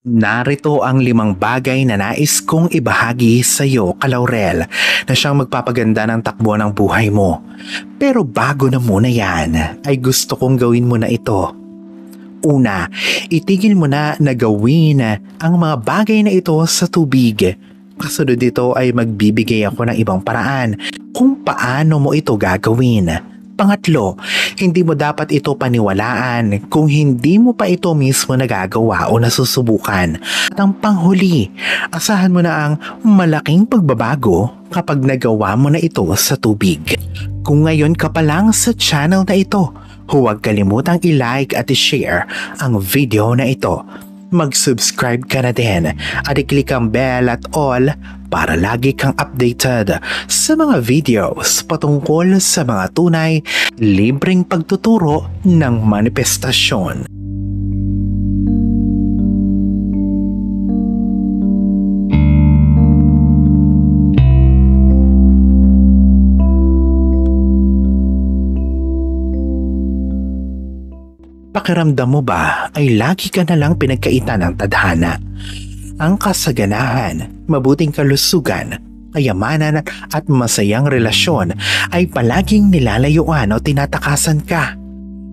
Narito ang 5 bagay na nais kong ibahagi sa iyo, Kalaurel, na siyang magpapaganda ng takbo ng buhay mo. Pero bago na muna yan, ay gusto kong gawin mo na ito. Una, itigil mo na gawin ang mga bagay na ito sa tubig. Kasunod nito ay magbibigay ako ng ibang paraan kung paano mo ito gagawin. Pangatlo, hindi mo dapat ito paniwalaan kung hindi mo pa ito mismo nagagawa o nasusubukan. At ang panghuli, asahan mo na ang malaking pagbabago kapag nagawa mo na ito sa tubig. Kung ngayon ka pa lang sa channel na ito, huwag kalimutang i-like at i-share ang video na ito. Mag-subscribe ka na din at i-click ang bell at all para lagi kang updated sa mga videos patungkol sa mga tunay, libreng pagtuturo ng manifestasyon. Pakiramdam mo ba ay lagi ka na lang pinagkaitan ng tadhana? Ang kasaganahan, mabuting kalusugan, kayamanan at masayang relasyon ay palaging nilalayuan o tinatakasan ka.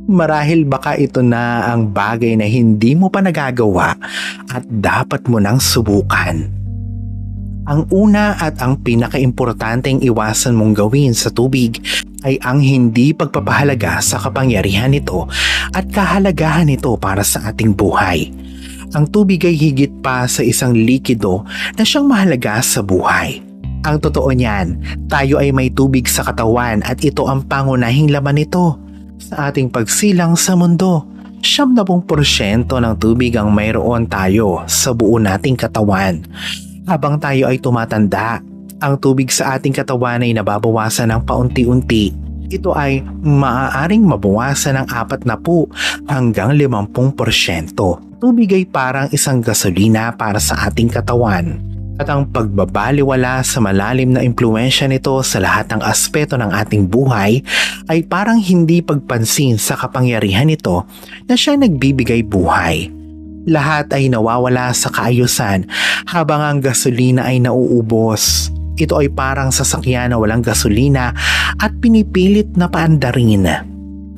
Marahil baka ito na ang bagay na hindi mo pa nagagawa at dapat mo nang subukan. Ang una at ang pinakaimportanteng iwasan mong gawin sa tubig ay ang hindi pagpapahalaga sa kapangyarihan nito at kahalagahan nito para sa ating buhay. Ang tubig ay higit pa sa isang likido na siyang mahalaga sa buhay. Ang totoo niyan, tayo ay may tubig sa katawan at ito ang pangunahing laman nito. Sa ating pagsilang sa mundo, 70% ng tubig ang mayroon tayo sa buo nating katawan. Habang tayo ay tumatanda, ang tubig sa ating katawan ay nababawasan ng paunti-unti. Ito ay maaaring mabawasan ng 40 hanggang 50%. Tubig ay parang isang gasolina para sa ating katawan. At ang pagbabaliwala sa malalim na impluwensya nito sa lahat ng aspeto ng ating buhay ay parang hindi pagpansin sa kapangyarihan nito na siya nagbibigay buhay. Lahat ay nawawala sa kaayusan habang ang gasolina ay nauubos. Ito ay parang sasakyan na walang gasolina at pinipilit na paandarin.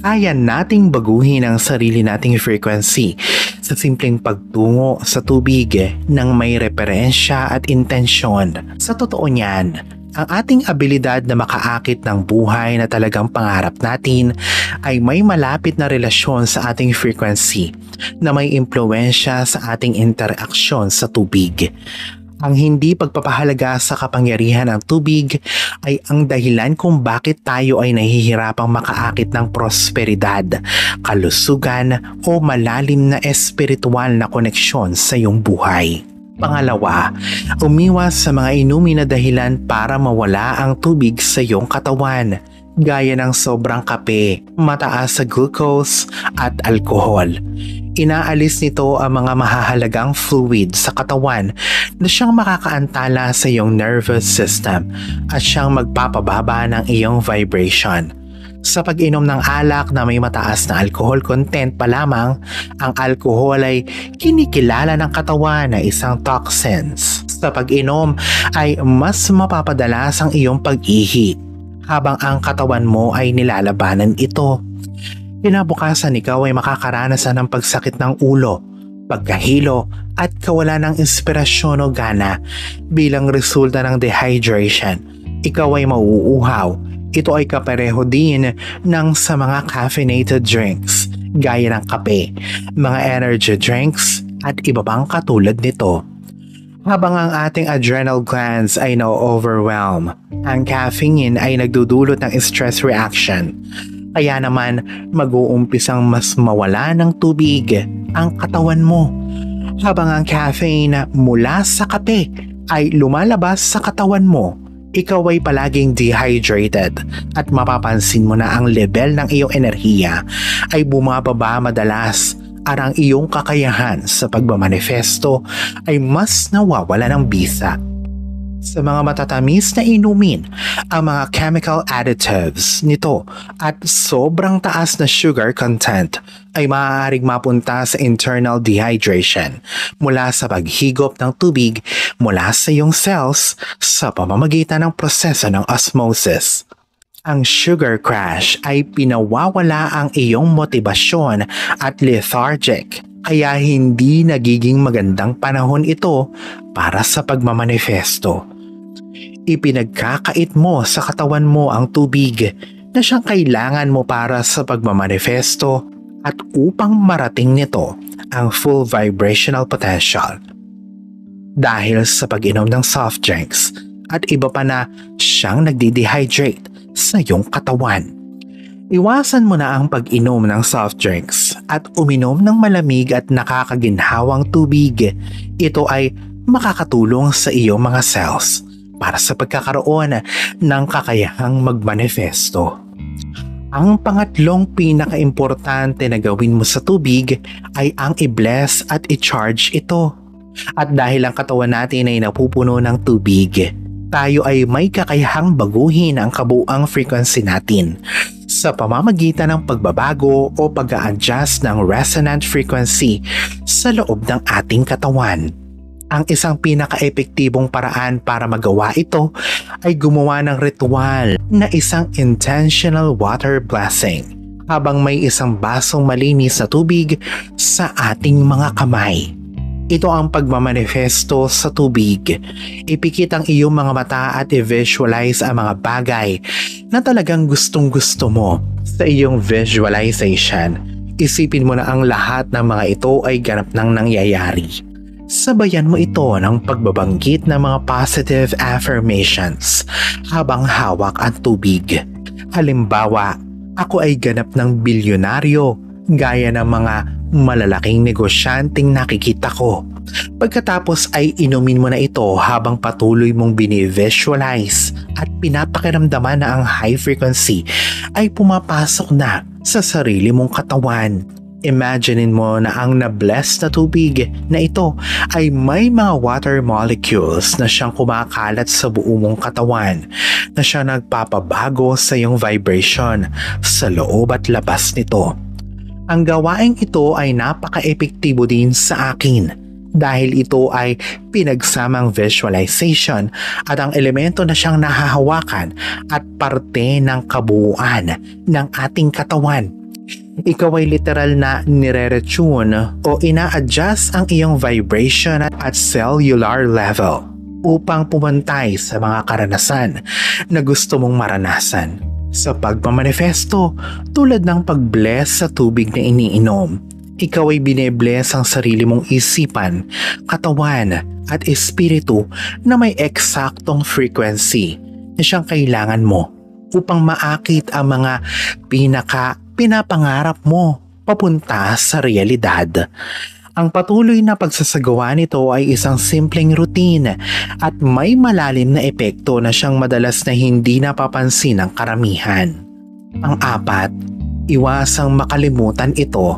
Kaya nating baguhin ang sarili nating frequency sa simpleng pagtungo sa tubig ng may referensya at intensyon. Sa totoo niyan, ang ating abilidad na makaakit ng buhay na talagang pangarap natin ay may malapit na relasyon sa ating frequency na may impluwensya sa ating interaksyon sa tubig. Ang hindi pagpapahalaga sa kapangyarihan ng tubig ay ang dahilan kung bakit tayo ay nahihirapang makaakit ng prosperidad, kalusugan o malalim na espiritual na koneksyon sa iyong buhay. Pangalawa, umiwas sa mga inumin na dahilan para mawala ang tubig sa iyong katawan, gaya ng sobrang kape, mataas sa glucose at alkohol. Inaalis nito ang mga mahahalagang fluid sa katawan na siyang makakaantala sa iyong nervous system at siyang magpapababa ng iyong vibration. Sa pag-inom ng alak na may mataas na alcohol content pa lamang, ang alcohol ay kinikilala ng katawan na isang toxins. Sa pag-inom ay mas mapapadalas ang iyong pag-ihi, habang ang katawan mo ay nilalabanan ito. Kinabukasan ikaw ay makakaranasan ng pagsakit ng ulo, pagkahilo at kawalan ng inspirasyon o gana bilang resulta ng dehydration. Ikaw ay mauuhaw. Ito ay kapareho din ng sa mga caffeinated drinks gaya ng kape, mga energy drinks at iba pang katulad nito. Habang ang ating adrenal glands ay na-overwhelm, ang caffeine ay nagdudulot ng stress reaction. Kaya naman mag-uumpisang mas mawala ng tubig ang katawan mo. Habang ang caffeine mula sa kape ay lumalabas sa katawan mo, ikaw ay palaging dehydrated at mapapansin mo na ang level ng iyong enerhiya ay bumababa madalas at ang iyong kakayahan sa pagmamanifesto ay mas nawawala ng bisa. Sa mga matatamis na inumin, ang mga chemical additives nito at sobrang taas na sugar content ay maaaring mapunta sa internal dehydration mula sa paghigop ng tubig mula sa iyong cells sa pamamagitan ng proseso ng osmosis. Ang sugar crash ay pinawawala ang iyong motibasyon at lethargic, kaya hindi nagiging magandang panahon ito para sa pagmamanifesto. Ipinagkakait mo sa katawan mo ang tubig na siyang kailangan mo para sa pagmamanifesto at upang marating nito ang full vibrational potential. Dahil sa pag-inom ng soft drinks at iba pa na siyang nagdi-dehydrate sa iyong katawan. Iwasan mo na ang pag-inom ng soft drinks at uminom ng malamig at nakakaginhawang tubig. Ito ay makakatulong sa iyong mga cells para sa pagkakaroon ng kakayahang magmanifesto. Ang pangatlong pinaka-importante na gawin mo sa tubig ay ang i-bless at i-charge ito. At dahil ang katawan natin ay napupuno ng tubig, tayo ay may kakayahang baguhin ang kabuuang frequency natin sa pamamagitan ng pagbabago o pag-a-adjust ng resonant frequency sa loob ng ating katawan. Ang isang pinaka-epektibong paraan para magawa ito ay gumawa ng ritual na isang intentional water blessing habang may isang basong malinis na tubig sa ating mga kamay. Ito ang pagmamanifesto sa tubig. Ipikit ang iyong mga mata at i-visualize ang mga bagay na talagang gustong-gusto mo. Sa iyong visualization, isipin mo na ang lahat ng mga ito ay ganap nang nangyayari. Sabayan mo ito ng pagbabanggit ng mga positive affirmations habang hawak ang tubig. Halimbawa, ako ay ganap ng bilyonaryo gaya ng mga malalaking negosyanteng nakikita ko. Pagkatapos ay inumin mo na ito habang patuloy mong bini-visualize at pinapakiramdaman na ang high frequency ay pumapasok na sa sarili mong katawan. Imaginein mo na ang na-bless na tubig na ito ay may mga water molecules na siyang kumakalat sa buong mong katawan na siya nagpapabago sa iyong vibration sa loob at labas nito. Ang gawaing ito ay napaka-epektibo din sa akin dahil ito ay pinagsamang visualization at ang elemento na siyang nahahawakan at parte ng kabuuan ng ating katawan. Ikaw ay literal na nire-retune o ina-adjust ang iyong vibration at cellular level upang pumantay sa mga karanasan na gusto mong maranasan. Sa pagmamanifesto, tulad ng pag-bless sa tubig na iniinom, ikaw ay bine-bless ang sarili mong isipan, katawan at espiritu na may eksaktong frequency na siyang kailangan mo upang maakit ang mga pinapangarap mo papunta sa realidad. Ang patuloy na pagsasagawa nito ay isang simpleng routine at may malalim na epekto na siyang madalas na hindi napapansin ng karamihan. Pang-apat, iwasang makalimutan ito,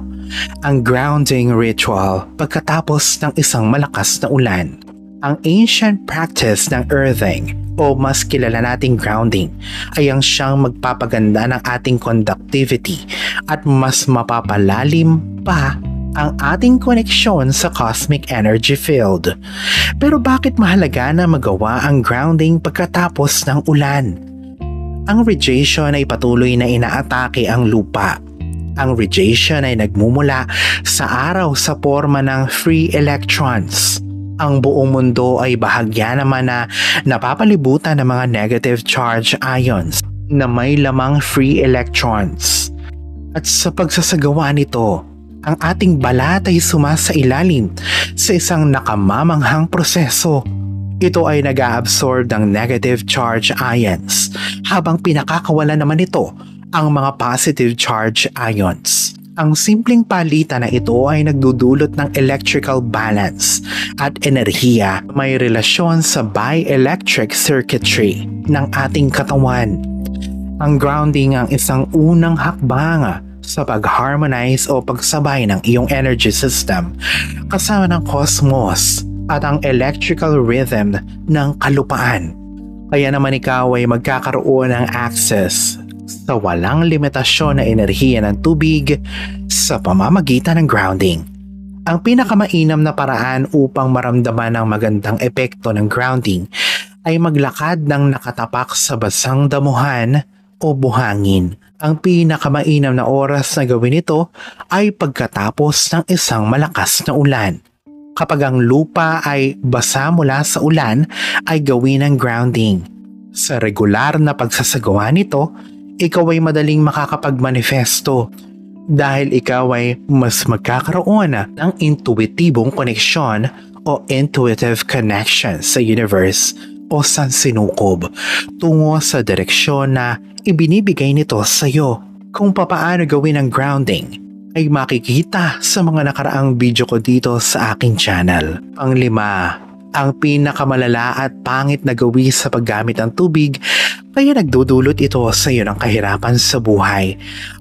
ang grounding ritual pagkatapos ng isang malakas na ulan. Ang ancient practice ng earthing o mas kilala nating grounding ay ang siyang magpapaganda ng ating conductivity at mas mapapalalim pa ang ating koneksyon sa cosmic energy field. Pero bakit mahalaga na magawa ang grounding pagkatapos ng ulan? Ang radiation ay patuloy na inaatake ang lupa. Ang radiation ay nagmumula sa araw sa forma ng free electrons. Ang buong mundo ay bahagya naman na napapalibutan ng mga negative charge ions na may lamang free electrons. At sa pagsasagawa nito, ang ating balat ay sumasailalim sa isang nakamamanghang proseso. Ito ay nag-a-absorb ng negative charge ions habang pinakakawala naman ito ang mga positive charge ions. Ang simpleng palitan na ito ay nagdudulot ng electrical balance at enerhiya na may relasyon sa bioelectric circuitry ng ating katawan. Ang grounding ang isang unang hakbang sa pag-harmonize o pagsabay ng iyong energy system kasama ng cosmos at ang electrical rhythm ng kalupaan. Kaya naman ikaw ay magkakaroon ng access sa walang limitasyon na enerhiya ng tubig sa pamamagitan ng grounding. Ang pinakamainam na paraan upang maramdaman ang magandang epekto ng grounding ay maglakad ng nakatapak sa basang damuhan o buhangin. Ang pinakamainam na oras na gawin ito ay pagkatapos ng isang malakas na ulan. Kapag ang lupa ay basa mula sa ulan, ay gawin ang grounding. Sa regular na pagsasagawa nito, ikaw ay madaling makakapagmanifesto dahil ikaw ay mas magkakaroon ng intuitibong koneksyon o intuitive connection sa universe o sansinukob tungo sa direksyon na ibinibigay nito sa iyo. Kung papaano gawin ang grounding ay makikita sa mga nakaraang video ko dito sa aking channel. Panglima, ang pinakamalala at pangit na gawi sa paggamit ng tubig kaya nagdudulot ito sa iyo ng kahirapan sa buhay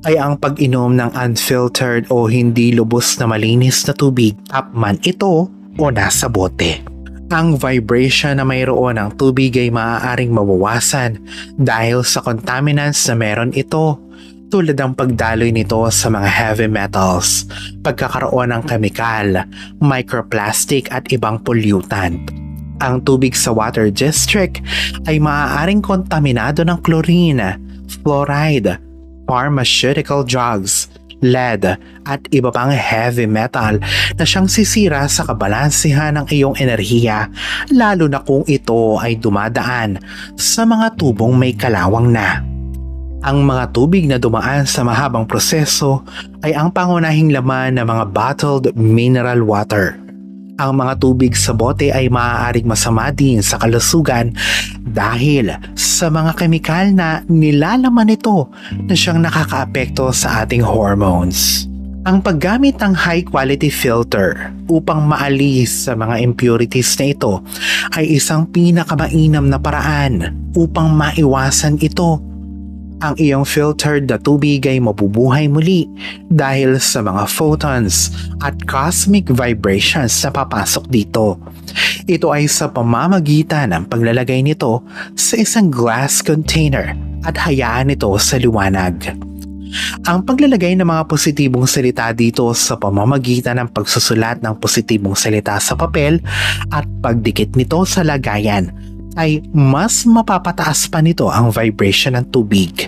ay ang pag-inom ng unfiltered o hindi lubos na malinis na tubig, tap man ito o nasa bote. Ang vibration na mayroon ng tubig ay maaaring mabawasan dahil sa contaminants na meron ito, tulad ng pagdaloy nito sa mga heavy metals, pagkakaroon ng kemikal, microplastic at ibang pollutant. Ang tubig sa water district ay maaaring kontaminado ng chlorine, fluoride, pharmaceutical drugs, lead at iba pang heavy metal na siyang sisira sa kabalansihan ng iyong enerhiya, lalo na kung ito ay dumadaan sa mga tubong may kalawang na. Ang mga tubig na dumaan sa mahabang proseso ay ang pangunahing laman ng mga bottled mineral water. Ang mga tubig sa bote ay maaaring masama din sa kalusugan dahil sa mga kemikal na nilalaman nito na siyang nakakaapekto sa ating hormones. Ang paggamit ng high quality filter upang maalis sa mga impurities na ito ay isang pinakamainam na paraan upang maiwasan ito. Ang iyong filtered na tubig ay mabubuhay muli dahil sa mga photons at cosmic vibrations na papasok dito. Ito ay sa pamamagitan ng paglalagay nito sa isang glass container at hayaan ito sa liwanag. Ang paglalagay ng mga positibong salita dito sa pamamagitan ng pagsusulat ng positibong salita sa papel at pagdikit nito sa lagayan ay mas mapapataas pa nito ang vibration ng tubig.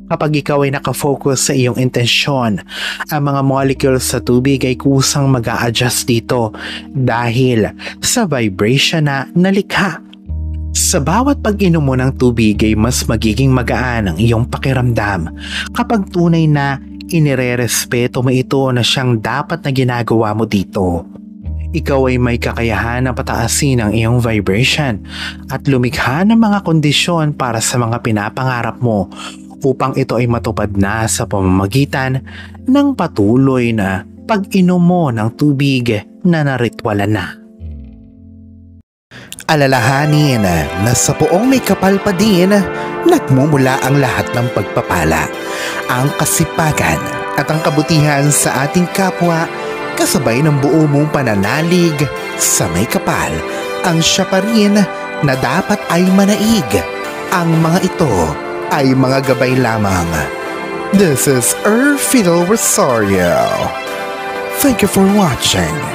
Kapag ikaw ay nakafocus sa iyong intensyon, ang mga molecules sa tubig ay kusang mag-a-adjust dito dahil sa vibration na nalikha. Sa bawat pag-inom mo ng tubig ay mas magiging magaan ang iyong pakiramdam kapag tunay na inirerespeto mo ito na siyang dapat na ginagawa mo dito. Ikaw ay may kakayahan na pataasin ang iyong vibration at lumikha ng mga kondisyon para sa mga pinapangarap mo upang ito ay matupad na sa pamamagitan ng patuloy na pag-inom mo ng tubig na naritwalan na. Alalahanin na sa poong may kapal pa din, nagmumula ang lahat ng pagpapala, ang kasipagan at ang kabutihan sa ating kapwa kasabay ng buo mong pananalig sa may kapal. Ang siya pa rin na dapat ay manaig. Ang mga ito ay mga gabay lamang. This is Fiddle Rosario. Thank you for watching.